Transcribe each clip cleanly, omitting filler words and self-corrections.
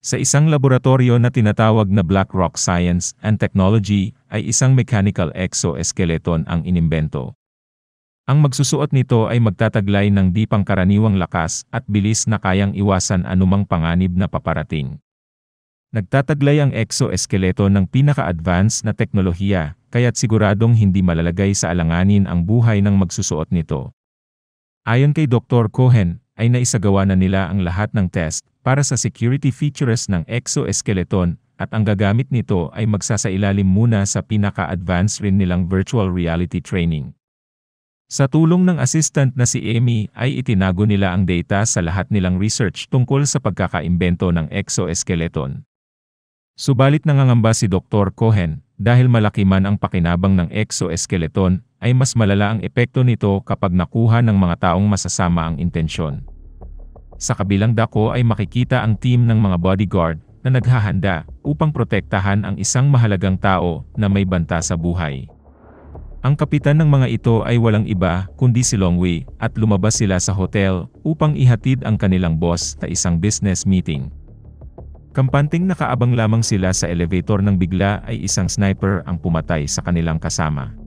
Sa isang laboratorio na tinatawag na Black Rock Science and Technology, ay isang mechanical exoskeleton ang inimbento. Ang magsusuot nito ay magtataglay ng di pangkaraniwang lakas at bilis na kayang iwasan anumang panganib na paparating. Nagtataglay ang exoskeleton ng pinaka-advanced na teknolohiya, kaya't siguradong hindi malalagay sa alanganin ang buhay ng magsusuot nito. Ayon kay Dr. Cohen, ay naisagawa na nila ang lahat ng test para sa security features ng exoskeleton at ang gagamit nito ay magsasailalim muna sa pinaka-advanced rin nilang virtual reality training. Sa tulong ng assistant na si Amy ay itinago nila ang data sa lahat nilang research tungkol sa pagkakaimbento ng exoskeleton. Subalit nangangamba si Dr. Cohen, dahil malaki man ang pakinabang ng exoskeleton, ay mas malala ang epekto nito kapag nakuha ng mga taong masasama ang intensyon. Sa kabilang dako ay makikita ang team ng mga bodyguard na naghahanda upang protektahan ang isang mahalagang tao na may banta sa buhay. Ang kapitan ng mga ito ay walang iba kundi si Longwei at lumabas sila sa hotel upang ihatid ang kanilang boss sa isang business meeting. Kampanting nakaabang lamang sila sa elevator nang bigla ay isang sniper ang pumatay sa kanilang kasama.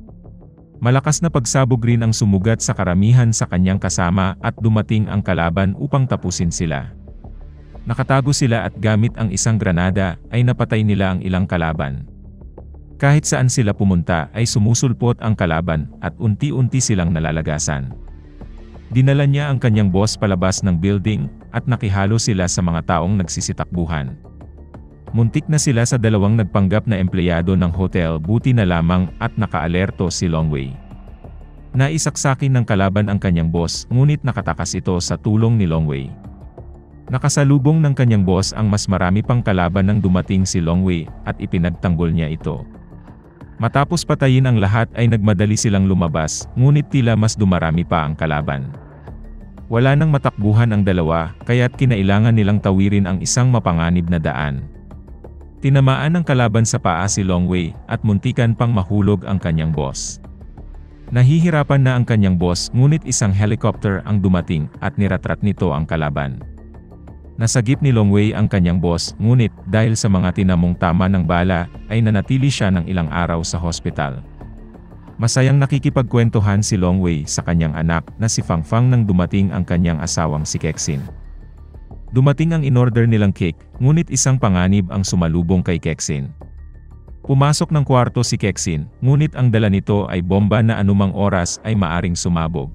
Malakas na pagsabog rin ang sumugat sa karamihan sa kanyang kasama at dumating ang kalaban upang tapusin sila. Nakatago sila at gamit ang isang granada ay napatay nila ang ilang kalaban. Kahit saan sila pumunta ay sumusulpot ang kalaban at unti-unti silang nalalagasan. Dinala niya ang kanyang boss palabas ng building at nakihalo sila sa mga taong nagsisitakbuhan. Muntik na sila sa dalawang nagpanggap na empleyado ng hotel, buti na lamang at nakaalerto si Longwei. Naisaksakin ng kalaban ang kanyang boss, ngunit nakatakas ito sa tulong ni Longwei. Nakasalubong ng kanyang boss ang mas marami pang kalaban nang dumating si Longwei at ipinagtanggol niya ito. Matapos patayin ang lahat ay nagmadali silang lumabas, ngunit tila mas dumarami pa ang kalaban. Wala nang matakbuhan ang dalawa, kaya't kinailangan nilang tawirin ang isang mapanganib na daan. Tinamaan ng kalaban sa paa si Longwei at muntikan pang mahulog ang kanyang boss. Nahihirapan na ang kanyang boss, ngunit isang helicopter ang dumating at niratrat nito ang kalaban. Nasagip ni Longwei ang kanyang boss, ngunit dahil sa mga tinamong tama ng bala ay nanatili siya ng ilang araw sa hospital. Masayang nakikipagkwentuhan si Longwei sa kanyang anak na si Fangfang nang dumating ang kanyang asawang si Kexin. Dumating ang inorder nilang cake, ngunit isang panganib ang sumalubong kay Kexin. Pumasok ng kwarto si Kexin, ngunit ang dala nito ay bomba na anumang oras ay maaring sumabog.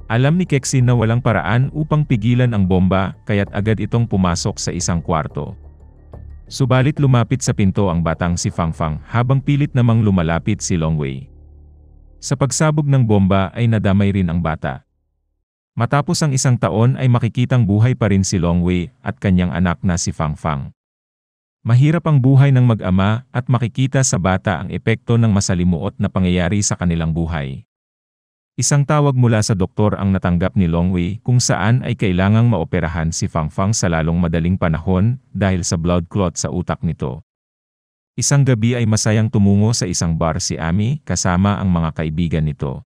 Alam ni Kexin na walang paraan upang pigilan ang bomba, kaya't agad itong pumasok sa isang kwarto. Subalit lumapit sa pinto ang batang si Fangfang habang pilit namang lumalapit si Longwei. Sa pagsabog ng bomba ay nadamay rin ang bata. Matapos ang isang taon ay makikitang buhay pa rin si Longwei at kanyang anak na si Fangfang. Mahirap ang buhay ng mag-ama at makikita sa bata ang epekto ng masalimuot na pangyayari sa kanilang buhay. Isang tawag mula sa doktor ang natanggap ni Longwei kung saan ay kailangang maoperahan si Fangfang sa lalong madaling panahon dahil sa blood clot sa utak nito. Isang gabi ay masayang tumungo sa isang bar si Amy kasama ang mga kaibigan nito.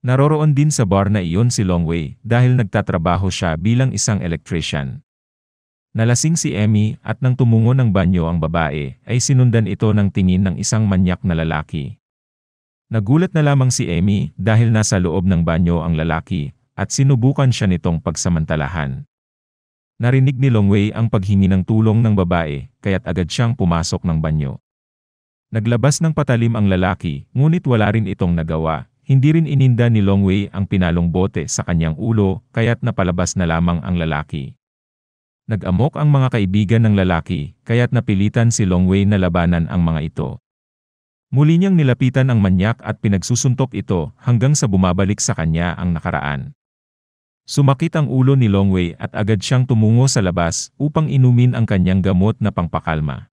Naroroon din sa bar na iyon si Longwei dahil nagtatrabaho siya bilang isang electrician. Nalasing si Amy at nang tumungo ng banyo ang babae ay sinundan ito ng tingin ng isang manyak na lalaki. Nagulat na lamang si Amy dahil nasa loob ng banyo ang lalaki at sinubukan siya nitong pagsamantalahan. Narinig ni Longwei ang paghingi ng tulong ng babae kaya't agad siyang pumasok ng banyo. Naglabas ng patalim ang lalaki ngunit wala rin itong nagawa. Hindi rin ininda ni Longwei ang pinalong bote sa kanyang ulo kaya't napalabas na lamang ang lalaki. Nag-amok ang mga kaibigan ng lalaki kaya't napilitan si Longwei na labanan ang mga ito. Muli niyang nilapitan ang manyak at pinagsusuntok ito hanggang sa bumabalik sa kanya ang nakaraan. Sumakit ang ulo ni Longwei at agad siyang tumungo sa labas upang inumin ang kanyang gamot na pangpakalma.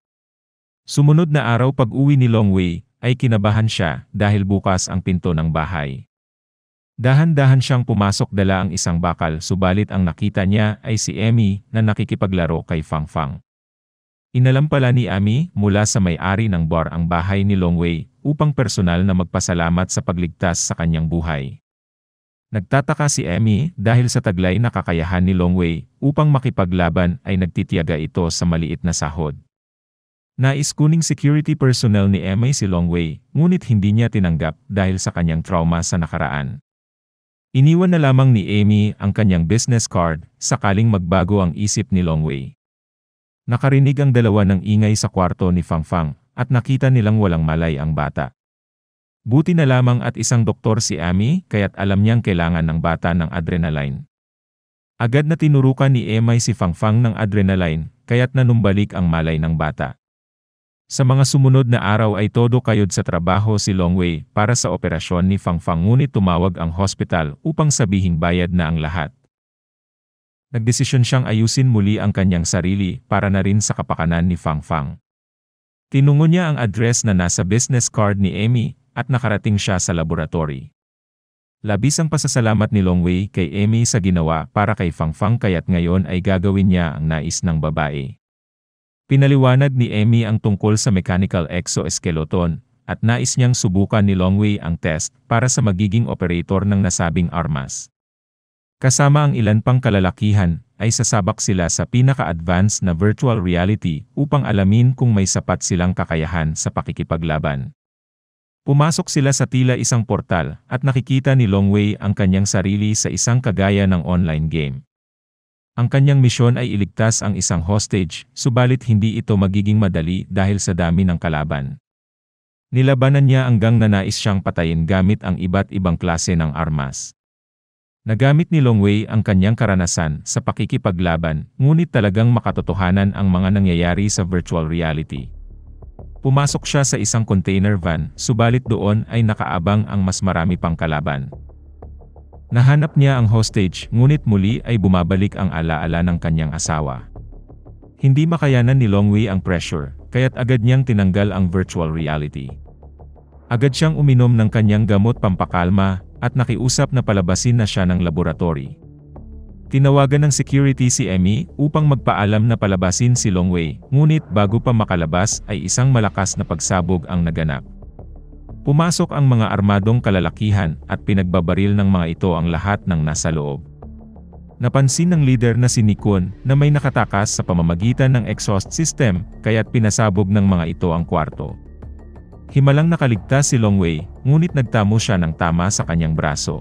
Sumunod na araw pag-uwi ni Longwei, ay kinabahan siya dahil bukas ang pinto ng bahay. Dahan-dahan siyang pumasok dala ang isang bakal subalit ang nakita niya ay si Amy na nakikipaglaro kay Fangfang. Inalam pala ni Amy mula sa may-ari ng bar ang bahay ni Longwei upang personal na magpasalamat sa pagligtas sa kanyang buhay. Nagtataka si Emmy dahil sa taglay na kakayahan ni Longwei upang makipaglaban ay nagtitiyaga ito sa maliit na sahod. Nais kuning security personnel ni Emmy si Longwei, ngunit hindi niya tinanggap dahil sa kanyang trauma sa nakaraan. Iniwan na lamang ni Emmy ang kanyang business card sakaling magbago ang isip ni Longwei. Nakarinig ang dalawa ng ingay sa kwarto ni Fangfang at nakita nilang walang malay ang bata. Buti na lamang at isang doktor si Emmy kaya't alam niyang kailangan ng bata ng adrenaline. Agad na tinurukan ni Emmy si Fangfang ng adrenaline kaya't nanumbalik ang malay ng bata. Sa mga sumunod na araw ay todo kayod sa trabaho si Longwei para sa operasyon ni Fangfang ngunit tumawag ang hospital upang sabihing bayad na ang lahat. Nagdesisyon siyang ayusin muli ang kanyang sarili para na rin sa kapakanan ni Fangfang. Tinungo niya ang address na nasa business card ni Emmy at nakarating siya sa laboratory. Labis ang pasasalamat ni Longwei kay Emmy sa ginawa para kay Fangfang kaya't ngayon ay gagawin niya ang nais ng babae. Pinaliwanag ni Emmy ang tungkol sa mechanical exoskeleton at nais niyang subukan ni Longwei ang test para sa magiging operator ng nasabing armas. Kasama ang ilan pang kalalakihan, ay sasabak sila sa pinaka-advanced na virtual reality upang alamin kung may sapat silang kakayahan sa pakikipaglaban. Pumasok sila sa tila isang portal at nakikita ni Longwei ang kanyang sarili sa isang kagaya ng online game. Ang kanyang misyon ay iligtas ang isang hostage, subalit hindi ito magiging madali dahil sa dami ng kalaban. Nilabanan niya hanggang nais siyang patayin gamit ang iba't ibang klase ng armas. Nagamit ni Longwei ang kanyang karanasan sa pakikipaglaban, ngunit talagang makatotohanan ang mga nangyayari sa virtual reality. Pumasok siya sa isang container van, subalit doon ay nakaabang ang mas marami pang kalaban. Nahanap niya ang hostage, ngunit muli ay bumabalik ang alaala ng kanyang asawa. Hindi makayanan ni Longwei ang pressure, kaya't agad niyang tinanggal ang virtual reality. Agad siyang uminom ng kanyang gamot pampakalma, at nakiusap na palabasin na siya ng laboratory. Tinawagan ng security si Emmy upang magpaalam na palabasin si Longwei, ngunit bago pa makalabas ay isang malakas na pagsabog ang naganap. Pumasok ang mga armadong kalalakihan at pinagbabaril ng mga ito ang lahat ng nasa loob. Napansin ng leader na si Nikon na may nakatakas sa pamamagitan ng exhaust system, kaya't pinasabog ng mga ito ang kwarto. Himalang nakaligtas si Longwei, ngunit nagtamo siya ng tama sa kanyang braso.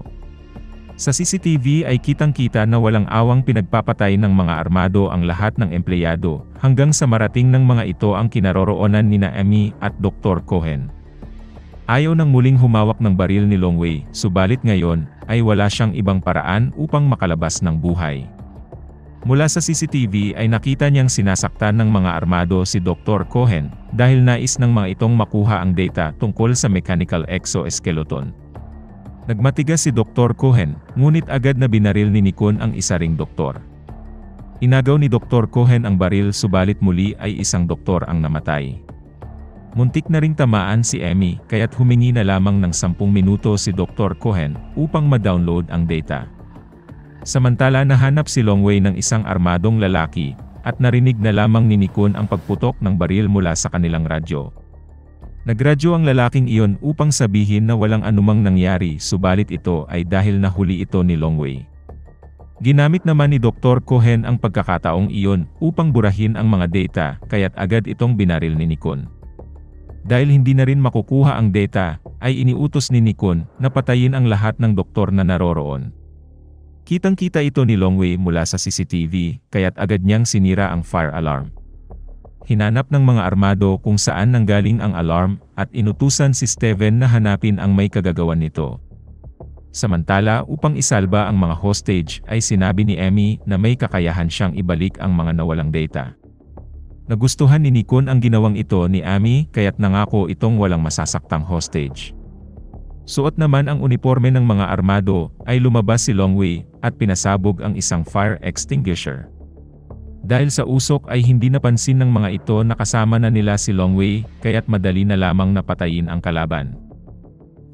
Sa CCTV ay kitang-kita na walang awang pinagpapatay ng mga armado ang lahat ng empleyado, hanggang sa marating ng mga ito ang kinaroroonan nina Emmy at Dr. Cohen. Ayaw nang muling humawak ng baril ni Longwei, subalit ngayon ay wala siyang ibang paraan upang makalabas ng buhay. Mula sa CCTV ay nakita niyang sinasaktan ng mga armado si Dr. Cohen dahil nais ng mga itong makuha ang data tungkol sa mechanical exoskeleton. Nagmatigas si Dr. Cohen, ngunit agad na binaril ni Nikon ang isa ring doktor. Inagaw ni Dr. Cohen ang baril subalit muli ay isang doktor ang namatay. Muntik na ring tamaan si Emmy kaya't humingi na lamang ng 10 minuto si Dr. Cohen upang ma-download ang data. Samantala nahanap si Longwei ng isang armadong lalaki, at narinig na lamang ni Nikon ang pagputok ng baril mula sa kanilang radyo. Nagradyo ang lalaking iyon upang sabihin na walang anumang nangyari subalit ito ay dahil nahuli ito ni Longwei. Ginamit naman ni Dr. Cohen ang pagkakataong iyon upang burahin ang mga data kaya't agad itong binaril ni Nikon. Dahil hindi na rin makukuha ang data, ay iniutos ni Nikon na patayin ang lahat ng doktor na naroroon. Kitang-kita ito ni Longwei mula sa CCTV, kaya't agad niyang sinira ang fire alarm. Hinanap ng mga armado kung saan nanggaling ang alarm, at inutusan si Steven na hanapin ang may kagagawan nito. Samantala upang isalba ang mga hostage ay sinabi ni Emmy na may kakayahan siyang ibalik ang mga nawalang data. Nagustuhan ni Nikon ang ginawang ito ni Emmy kaya't nangako itong walang masasaktang hostage. Suot naman ang uniforme ng mga armado, ay lumabas si Longwei at pinasabog ang isang fire extinguisher. Dahil sa usok ay hindi napansin ng mga ito na kasama na nila si Longwei, kaya't madali na lamang napatayin ang kalaban.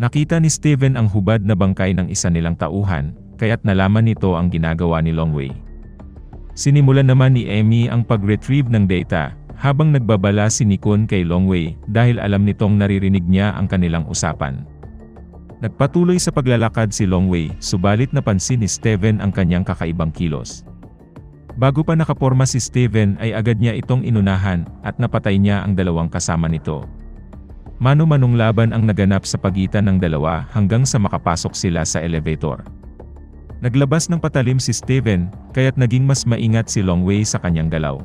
Nakita ni Steven ang hubad na bangkay ng isa nilang tauhan, kaya't nalaman nito ang ginagawa ni Longwei. Sinimulan naman ni Emmy ang pag-retrieve ng data, habang nagbabala si Nikon kay Longwei dahil alam nitong naririnig niya ang kanilang usapan. Nagpatuloy sa paglalakad si Longwei, subalit napansin ni Steven ang kanyang kakaibang kilos. Bago pa nakaporma si Steven ay agad niya itong inunahan at napatay niya ang dalawang kasama nito. Mano-manong laban ang naganap sa pagitan ng dalawa hanggang sa makapasok sila sa elevator. Naglabas ng patalim si Steven, kaya't naging mas maingat si Longwei sa kanyang galaw.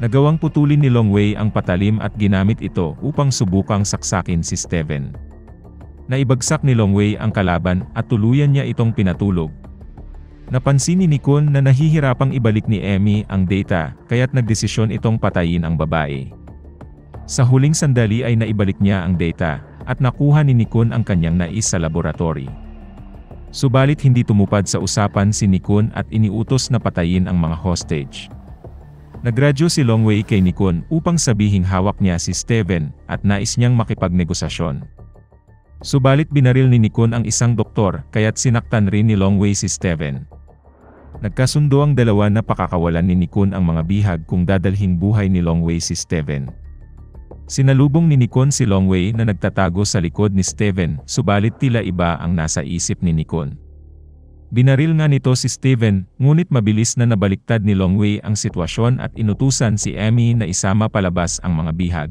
Nagawang putulin ni Longwei ang patalim at ginamit ito upang subukang saksakin si Steven. Naibagsak ni Longwei ang kalaban at tuluyan niya itong pinatulog. Napansin ni Nikon na nahihirapang ibalik ni Emmy ang data, kaya't nagdesisyon itong patayin ang babae. Sa huling sandali ay naibalik niya ang data, at nakuha ni Nikon ang kanyang nais sa laboratory. Subalit hindi tumupad sa usapan si Nikon at iniutos na patayin ang mga hostage. Nagradyo si Longwei kay Nikon upang sabihing hawak niya si Steven at nais niyang makipagnegosasyon. Subalit binaril ni Nikon ang isang doktor, kaya't sinaktan rin ni Longwei si Steven. Nagkasundo ang dalawa na pakakawalan ni Nikon ang mga bihag kung dadalhing buhay ni Longwei si Steven. Sinalubong ni Nikon si Longwei na nagtatago sa likod ni Steven, subalit tila iba ang nasa isip ni Nikon. Binaril nga nito si Steven, ngunit mabilis na nabaliktad ni Longwei ang sitwasyon at inutusan si Emmy na isama palabas ang mga bihag.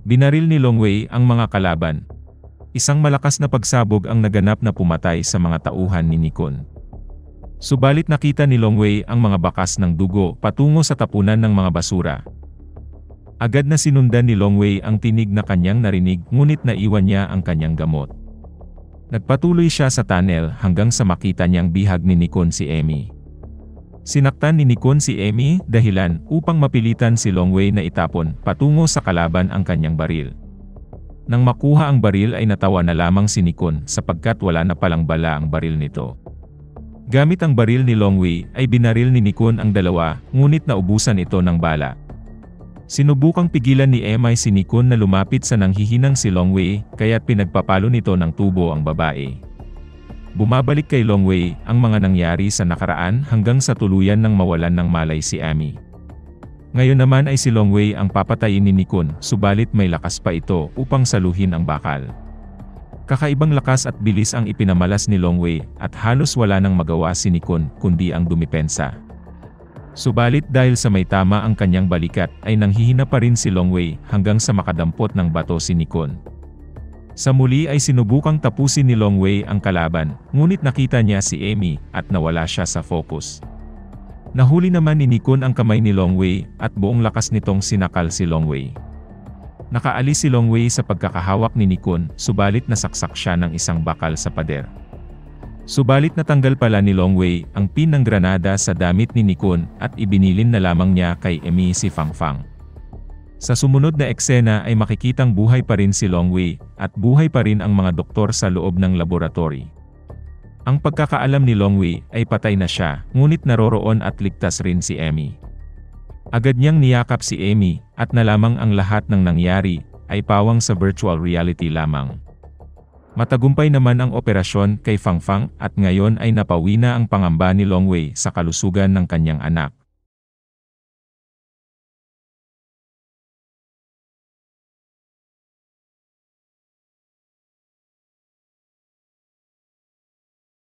Binaril ni Longwei ang mga kalaban. Isang malakas na pagsabog ang naganap na pumatay sa mga tauhan ni Nikon. Subalit nakita ni Longwei ang mga bakas ng dugo patungo sa tapunan ng mga basura. Agad na sinundan ni Longwei ang tinig na kanyang narinig, ngunit naiwan niya ang kanyang gamot. Nagpatuloy siya sa tunnel hanggang sa makita niyang bihag ni Nikon si Emmy. Sinaktan ni Nikon si Emmy dahilan upang mapilitan si Longwei na itapon patungo sa kalaban ang kanyang baril. Nang makuha ang baril ay natawa na lamang si Nikon sapagkat wala na palang bala ang baril nito. Gamit ang baril ni Longwei ay binaril ni Nikon ang dalawa, ngunit naubusan ito ng bala. Sinubukang pigilan ni Emmy si Nikon na lumapit sa nanghihinang si Longwei, kaya't pinagpapalo nito ng tubo ang babae. Bumabalik kay Longwei ang mga nangyari sa nakaraan hanggang sa tuluyan ng mawalan ng malay si Emmy. Ngayon naman ay si Longwei ang papatayin ni Nikon, subalit may lakas pa ito upang saluhin ang bakal. Kakaibang lakas at bilis ang ipinamalas ni Longwei at halos wala nang magawa si Nikon kundi ang dumipensa. Subalit dahil sa may tama ang kanyang balikat ay nanghihina pa rin si Longwei hanggang sa makadampot ng bato si Nikon. Sa muli ay sinubukang tapusin ni Longwei ang kalaban, ngunit nakita niya si Emmy at nawala siya sa focus. Nahuli naman ni Nikon ang kamay ni Longwei at buong lakas nitong sinakal si Longwei. Nakaalis si Longwei sa pagkakahawak ni Nikon, subalit nasaksak siya ng isang bakal sa pader. Subalit natanggal pala ni Longwei ang pin ng granada sa damit ni Nikon at ibinilin na lamang niya kay Emmy si Fang Fang. Sa sumunod na eksena ay makikitang buhay pa rin si Longwei at buhay pa rin ang mga doktor sa loob ng laboratory. Ang pagkakaalam ni Longwei ay patay na siya, ngunit naroroon at ligtas rin si Emmy. Agad niyang niyakap si Emmy at nalamang ang lahat ng nangyari ay pawang sa virtual reality lamang. Matagumpay naman ang operasyon kay Fang Fang at ngayon ay napawi na ang pangamba ni Longwei sa kalusugan ng kanyang anak.